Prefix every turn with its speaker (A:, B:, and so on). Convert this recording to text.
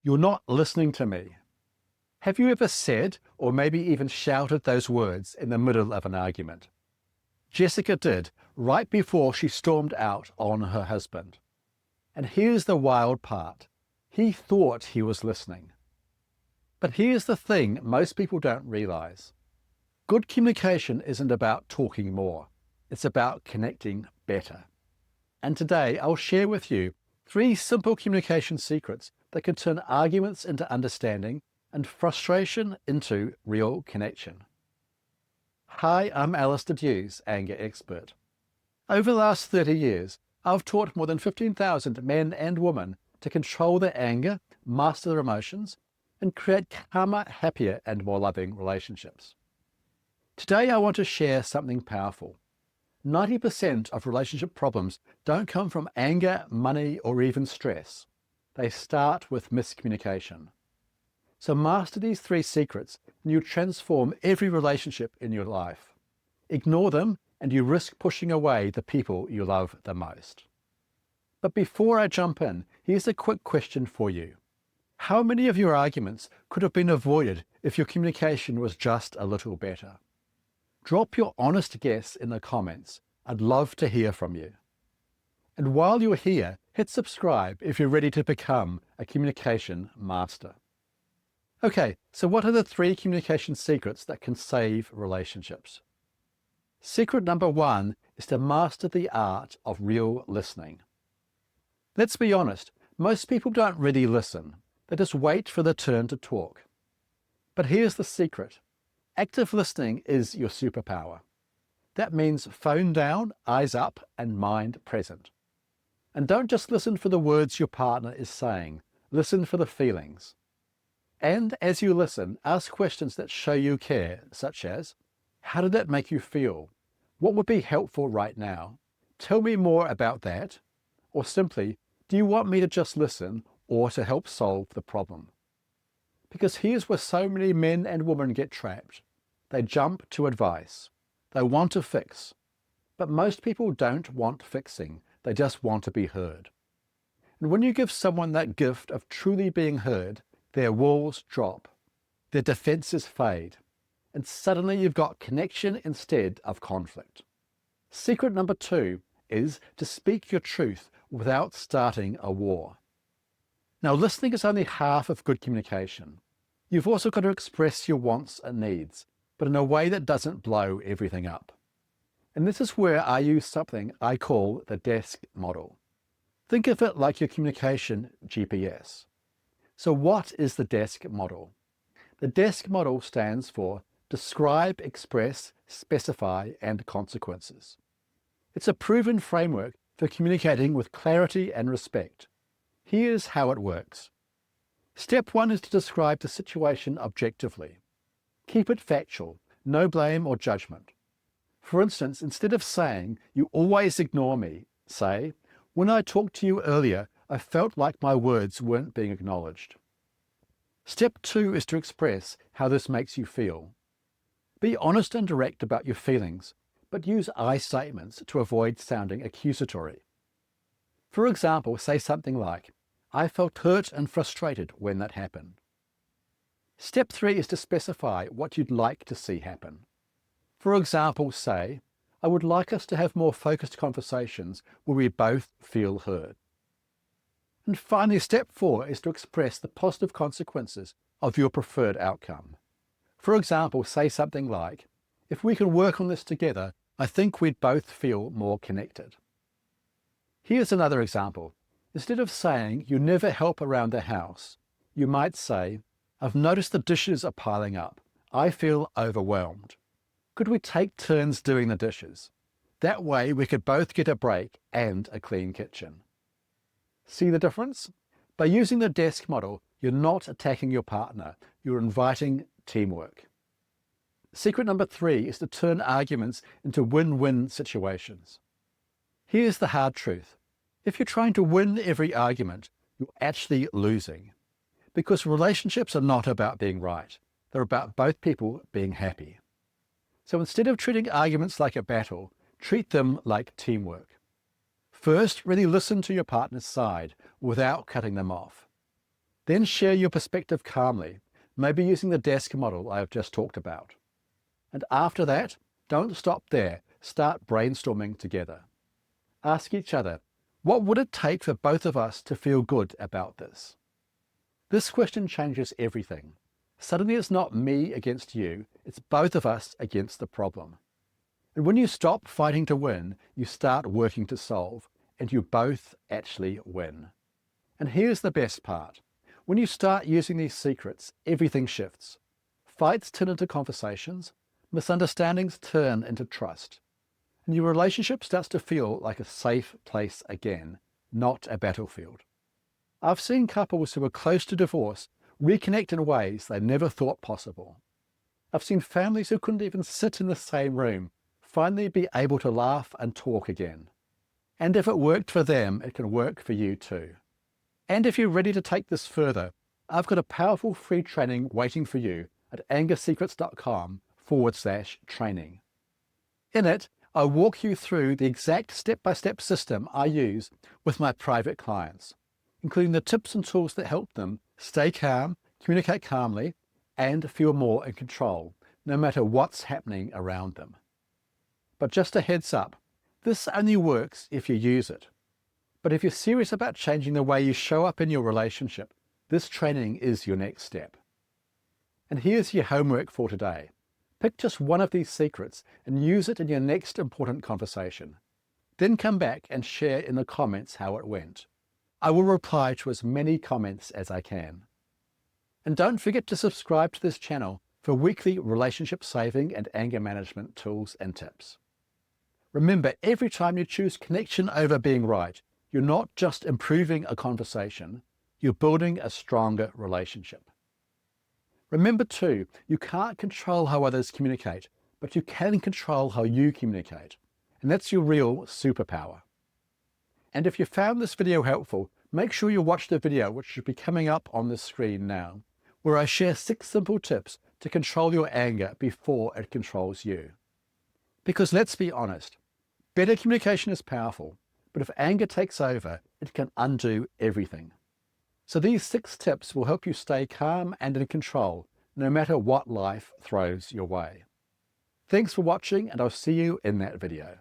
A: You're not listening to me. Have you ever said, or maybe even shouted those words in the middle of an argument? Jessica did, right before she stormed out on her husband. And here's the wild part. He thought he was listening. But here's the thing most people don't realize. Good communication isn't about talking more. It's about connecting better. And today I'll share with you 3 simple communication secrets that can turn arguments into understanding and frustration into real connection. Hi, I'm Alistair Hughes, anger expert. Over the last 30 years, I've taught more than 15,000 men and women to control their anger, master their emotions, and create calmer, happier, and more loving relationships. Today I want to share something powerful. 90% of relationship problems don't come from anger, money, or even stress. They start with miscommunication. So master these 3 secrets and you transform every relationship in your life. Ignore them and you risk pushing away the people you love the most. But before I jump in, here's a quick question for you. How many of your arguments could have been avoided if your communication was just a little better? Drop your honest guess in the comments. I'd love to hear from you. And while you're here, hit subscribe if you're ready to become a communication master. Okay, so what are the 3 communication secrets that can save relationships? Secret number 1 is to master the art of real listening. Let's be honest, most people don't really listen. They just wait for their turn to talk. But here's the secret. Active listening is your superpower. That means phone down, eyes up, and mind present. And don't just listen for the words your partner is saying. Listen for the feelings. And as you listen, ask questions that show you care, such as, how did that make you feel? What would be helpful right now? Tell me more about that. Or simply, do you want me to just listen or to help solve the problem? Because here's where so many men and women get trapped. They jump to advice. They want to fix. But most people don't want fixing. They just want to be heard. And when you give someone that gift of truly being heard, their walls drop, their defenses fade, and suddenly you've got connection instead of conflict. Secret number 2 is to speak your truth without starting a war. Now, listening is only half of good communication. You've also got to express your wants and needs, but in a way that doesn't blow everything up. And this is where I use something I call the DESC Model. Think of it like your communication GPS. So what is the DESC Model? The DESC Model stands for Describe, Express, Specify, and Consequences. It's a proven framework for communicating with clarity and respect. Here's how it works. Step 1 is to describe the situation objectively. Keep it factual, no blame or judgment. For instance, instead of saying, "You always ignore me," say, "When I talked to you earlier, I felt like my words weren't being acknowledged." Step 2 is to express how this makes you feel. Be honest and direct about your feelings, but use I statements to avoid sounding accusatory. For example, say something like, "I felt hurt and frustrated when that happened." Step 3 is to specify what you'd like to see happen. For example, say, "I would like us to have more focused conversations where we both feel heard." And finally, step 4 is to express the positive consequences of your preferred outcome. For example, say something like, "If we can work on this together, I think we'd both feel more connected." Here's another example. Instead of saying, "You never help around the house," you might say, "I've noticed the dishes are piling up. I feel overwhelmed. Could we take turns doing the dishes? That way we could both get a break and a clean kitchen." See the difference? By using the DESC model, you're not attacking your partner. You're inviting teamwork. Secret number 3 is to turn arguments into win-win situations. Here's the hard truth. If you're trying to win every argument, you're actually losing. Because relationships are not about being right. They're about both people being happy. So instead of treating arguments like a battle, treat them like teamwork. First, really listen to your partner's side without cutting them off. Then share your perspective calmly, maybe using the DESC model I have just talked about. And after that, don't stop there. Start brainstorming together. Ask each other, what would it take for both of us to feel good about this? This question changes everything. Suddenly it's not me against you, it's both of us against the problem. And when you stop fighting to win, you start working to solve, and you both actually win. And here's the best part. When you start using these secrets, everything shifts. Fights turn into conversations, misunderstandings turn into trust, and your relationship starts to feel like a safe place again, not a battlefield. I've seen couples who were close to divorce reconnect in ways they never thought possible. I've seen families who couldn't even sit in the same room finally be able to laugh and talk again. And if it worked for them, it can work for you too. And if you're ready to take this further, I've got a powerful free training waiting for you at angersecrets.com/training. In it, I walk you through the exact step-by-step system I use with my private clients, including the tips and tools that help them stay calm, communicate calmly, and feel more in control, no matter what's happening around them. But just a heads up, this only works if you use it. But if you're serious about changing the way you show up in your relationship, this training is your next step. And here's your homework for today. Pick just one of these secrets and use it in your next important conversation. Then come back and share in the comments how it went. I will reply to as many comments as I can. And don't forget to subscribe to this channel for weekly relationship saving and anger management tools and tips. Remember, every time you choose connection over being right, you're not just improving a conversation, you're building a stronger relationship. Remember too, you can't control how others communicate, but you can control how you communicate. And that's your real superpower. And if you found this video helpful, make sure you watch the video which should be coming up on the screen now, where I share 6 simple tips to control your anger before it controls you. Because let's be honest, better communication is powerful, but if anger takes over, it can undo everything. So these 6 tips will help you stay calm and in control, no matter what life throws your way. Thanks for watching, and I'll see you in that video.